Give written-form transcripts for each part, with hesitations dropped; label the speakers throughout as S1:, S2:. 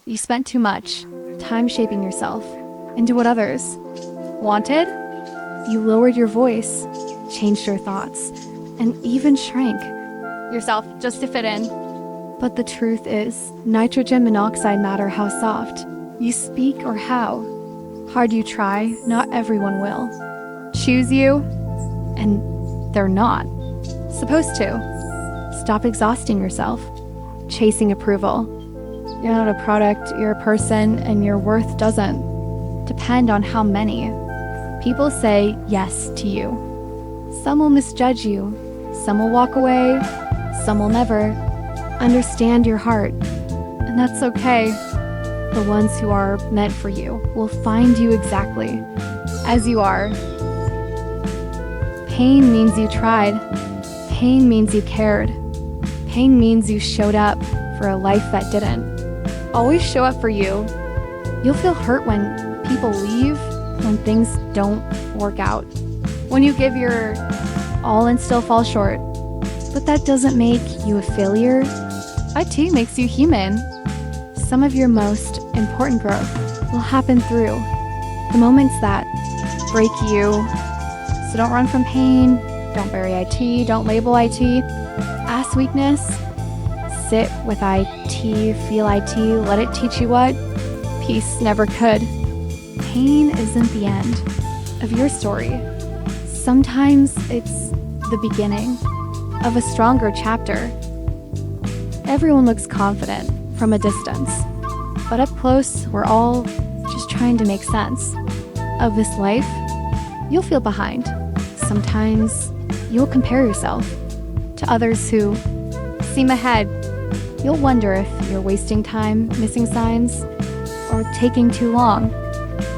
S1: You spent too much time shaping yourself into what others wanted. You lowered your voice, changed your thoughts, and even shrank yourself just to fit in. But the truth is, nitrogen monoxide matter how soft you speak or how hard you try, not everyone will choose you, and they're not supposed to. Stop exhausting yourself, chasing approval. You're not a product, you're a person, and your worth doesn't depend on how many people say yes to you. Some will misjudge you, some will walk away, some will never understand your heart, and that's okay. The ones who are meant for you will find you exactly as you are. Pain means you tried. Pain means you cared. Pain means you showed up for a life that didn't always show up for you. You'll feel hurt when people leave, when things don't work out, when you give your all and still fall short. But that doesn't make you a failure. It too makes you human. Some of your most important growth will happen through the moments that break you. So don't run from pain, don't bury IT, don't label IT. Ask weakness, sit with IT, feel IT, let it teach you what peace never could. Pain isn't the end of your story. Sometimes it's the beginning of a stronger chapter. Everyone looks confident from a distance, but up close, we're all just trying to make sense of this life. You'll feel behind. Sometimes you'll compare yourself to others who seem ahead. You'll wonder if you're wasting time, missing signs, or taking too long.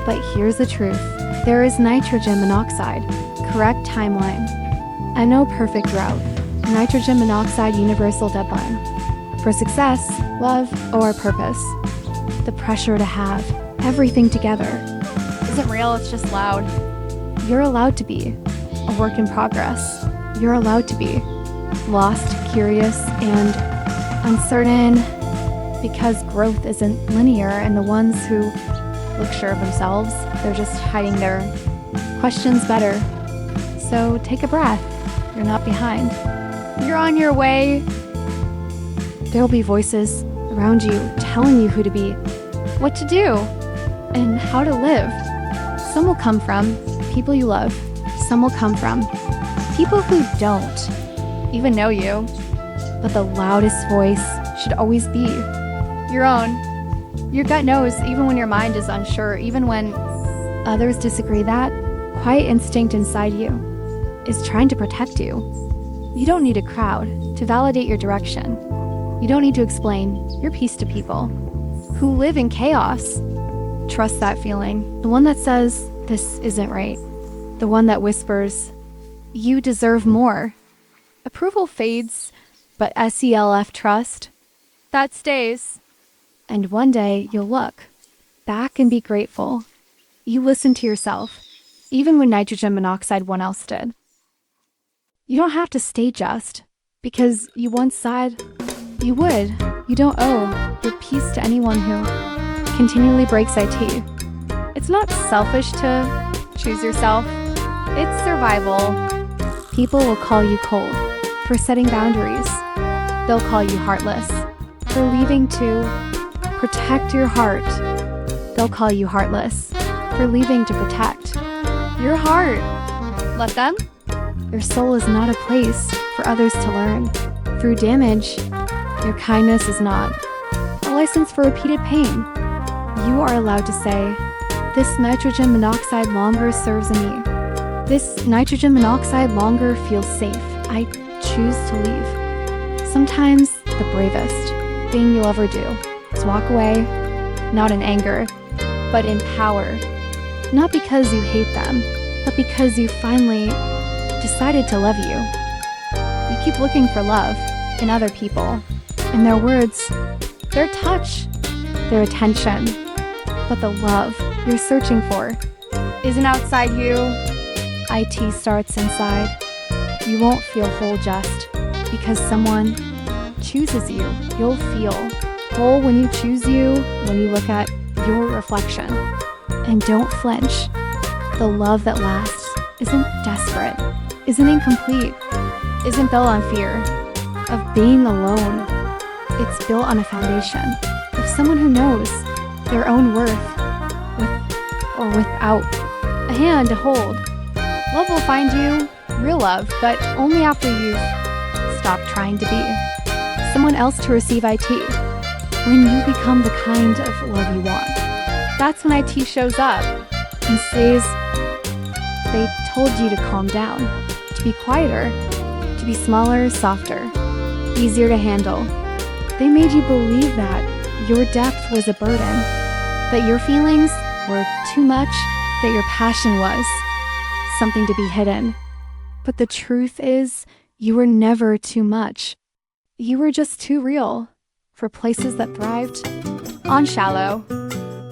S1: But here's the truth. There is nitrogen monoxide, correct timeline, and no perfect route. Nitrogen monoxide universal deadline. For success, love, or purpose. The pressure to have everything together isn't real, it's just loud. You're allowed to be a work in progress. You're allowed to be lost, curious, and uncertain, because growth isn't linear, and the ones who look sure of themselves, they're just hiding their questions better. So take a breath. You're not behind. You're on your way. There will be voices around you telling you who to be, what to do, and how to live. Some will come from people you love. Some will come from people who don't even know you. But the loudest voice should always be your own. Your gut knows, even when your mind is unsure, even when others disagree. That quiet instinct inside you is trying to protect you. You don't need a crowd to validate your direction. You don't need to explain your peace to people who live in chaos. Trust that feeling. The one that says, this isn't right. The one that whispers, you deserve more. Approval fades, but SELF trust, that stays. And one day you'll look back and be grateful. You listened to yourself, even when nitrogen monoxide one else did. You don't have to stay just because you once said you would. You don't owe your peace to anyone who continually breaks IT. It's not selfish to choose yourself. It's survival. People will call you cold for setting boundaries. They'll call you heartless for leaving to protect your heart. They'll call you heartless for leaving to protect your heart. Let them. Your soul is not a place for others to learn through damage. Your kindness is not a license for repeated pain. You are allowed to say, this nitrogen monoxide longer serves me. This nitrogen monoxide longer feels safe. I choose to leave. Sometimes the bravest thing you'll ever do is walk away, not in anger, but in power. Not because you hate them, but because you finally decided to love you. You keep looking for love in other people, in their words, their touch, their attention. But the love you're searching for isn't outside you. IT starts inside. You won't feel whole just because someone chooses you. You'll feel whole when you choose you, when you look at your reflection. And don't flinch. The love that lasts isn't desperate, isn't incomplete, isn't built on fear of being alone. It's built on a foundation of someone who knows their own worth, with or without a hand to hold. Love will find you, real love, but only after you've stopped trying to be someone else to receive IT. When you become the kind of love you want, that's when IT shows up and says they told you to calm down, to be quieter, to be smaller, softer, easier to handle. They made you believe that your depth was a burden, that your feelings were too much, that your passion was something to be hidden. But the truth is, you were never too much. You were just too real for places that thrived on shallow.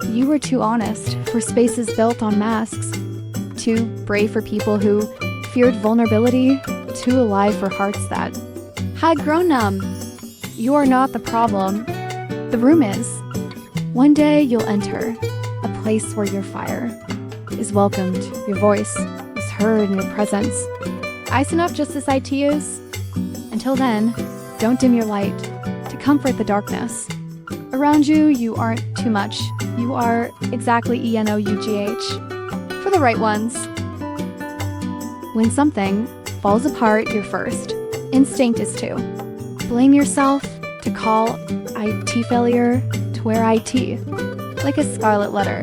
S1: You were too honest for spaces built on masks, too brave for people who feared vulnerability, too alive for hearts that had grown numb. You are not the problem. The room is. One day you'll enter a place where your fire is welcomed, your voice is heard, and your presence ice enough just as IT is. Until then, don't dim your light to comfort the darkness. Around you, you aren't too much. You are exactly ENOUGH for the right ones. When something falls apart, your first instinct is to blame yourself, to call IT failure, to wear IT like a scarlet letter.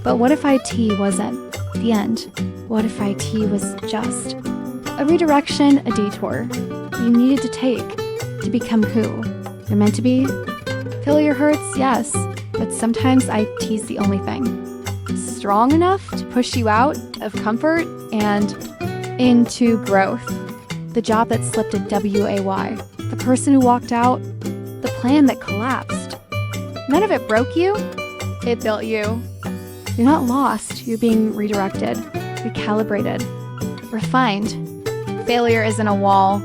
S1: But what if IT wasn't the end? What if IT was just a redirection, a detour you needed to take to become who you're meant to be? Failure hurts, yes, but sometimes IT's the only thing strong enough to push you out of comfort and into growth. The job that slipped a WAY, the person who walked out, the plan that collapsed. None of it broke you, it built you. You're not lost, you're being redirected, recalibrated, refined. Failure isn't a wall,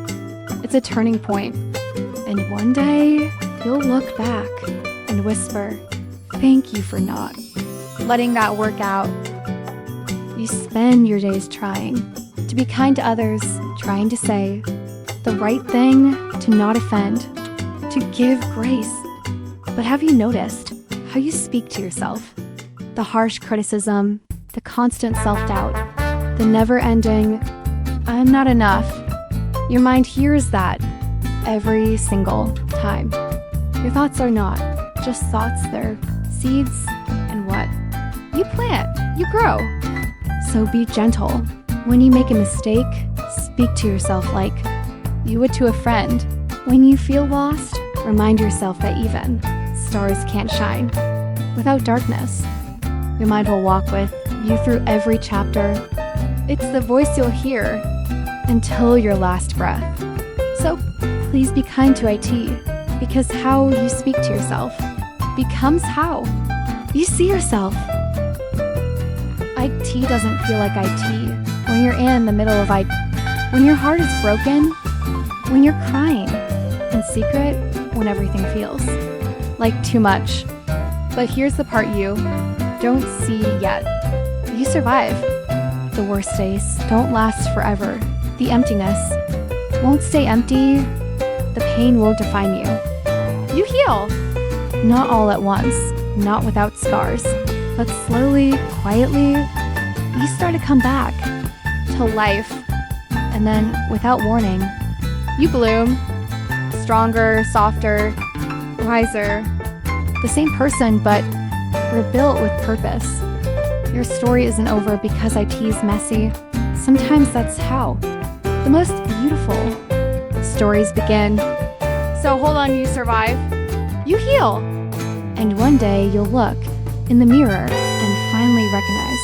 S1: it's a turning point. And one day, you'll look back and whisper, thank you for not letting that work out. You spend your days trying to be kind to others, trying to say the right thing, to not offend, to give grace. But have you noticed how you speak to yourself? The harsh criticism, the constant self-doubt, the never-ending, I'm not enough. Your mind hears that every single time. Your thoughts are not just thoughts, they're seeds, and what? You plant, you grow. So be gentle. When you make a mistake, speak to yourself like you would to a friend. When you feel lost, remind yourself that even stars can't shine without darkness. Your mind will walk with you through every chapter. It's the voice you'll hear until your last breath. So please be kind to IT, because how you speak to yourself becomes how you see yourself. IT doesn't feel like IT when you're in the middle of IT. When your heart is broken, when you're crying in secret, when everything feels like too much. But here's the part you don't see yet. You survive. The worst days don't last forever. The emptiness won't stay empty. The pain won't define you. You heal. Not all at once, not without scars, but slowly, quietly, you start to come back to life. And then, without warning, you bloom. Stronger, softer, wiser. The same person, but rebuilt with purpose. Your story isn't over because IT's messy. Sometimes that's how the most beautiful stories begin. So hold on, you survive. You heal. And one day you'll look in the mirror and finally recognize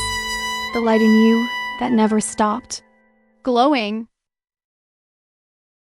S1: the light in you that never stopped glowing.